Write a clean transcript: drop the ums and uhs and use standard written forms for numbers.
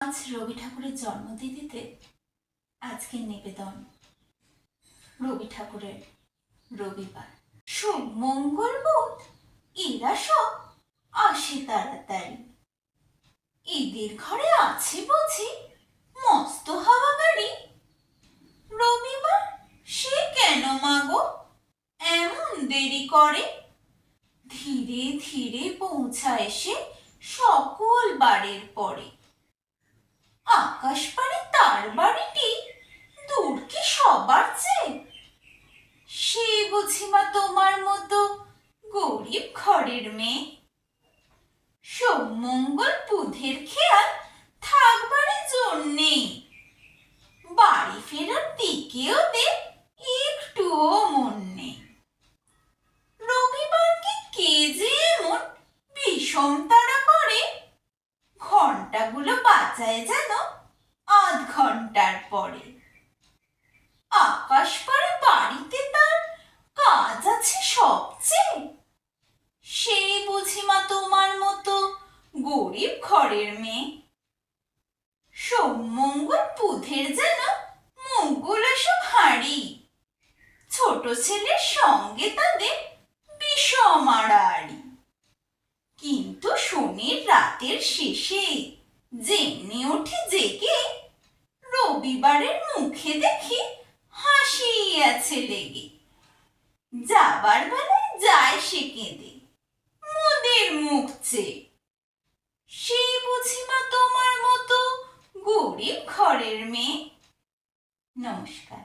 আজ রবি ঠাকুরের জন্মতিথিতে আজকের নিবেদন রবি ঠাকুরের রবিবার। শুভ মঙ্গল বুধ এরা সব আসে তাড়াতাড়ি। এদের ঘরে আছে বুঝি মস্ত হাওয়া গাড়ি। রবিবার সে কেন মাগো এমন দেরি করে? ধীরে ধীরে পৌঁছায় সে সকল বারের পরে। আকাশ পারে তার বাড়িটি দূর কি সবার চেয়ে? সে বুঝি মা তোমার মতো গরিব ঘরের মেয়ে। সোম মঙ্গল বুধের খেয়াল থাকবারই জন্যে বাড়ি ফেরার দিকে ওদের একটুও মন নেই। রবিবারকে কে যে এমন বিষম তাড়া করে, ঘন্টাগুলো বাজায় যেন আধ ঘন্টার পরে। আকাশ পারে বাড়িতে তার কাজ আছে সবচেয়ে। সেই বুঝি মা তোমার মতো গরিব ঘরের মেয়ে। সোম মঙ্গল বুধের যেন মুখগুলো সব হাঁড়ি। ছোট ছেলের সঙ্গে তাদের বিষম আড়াআড়ি। কিন্তু শনির রাতের শেষে যেমনি উঠে জেগে, রবিবারের মুখে দেখি হাসি আছে লেগে। যাবার বেলায় যায় সে কেঁদে মোদের মুখ চেয়ে। সেই বুঝি মা তোমার মতো গরিব ঘরের মেয়ে। নমস্কার।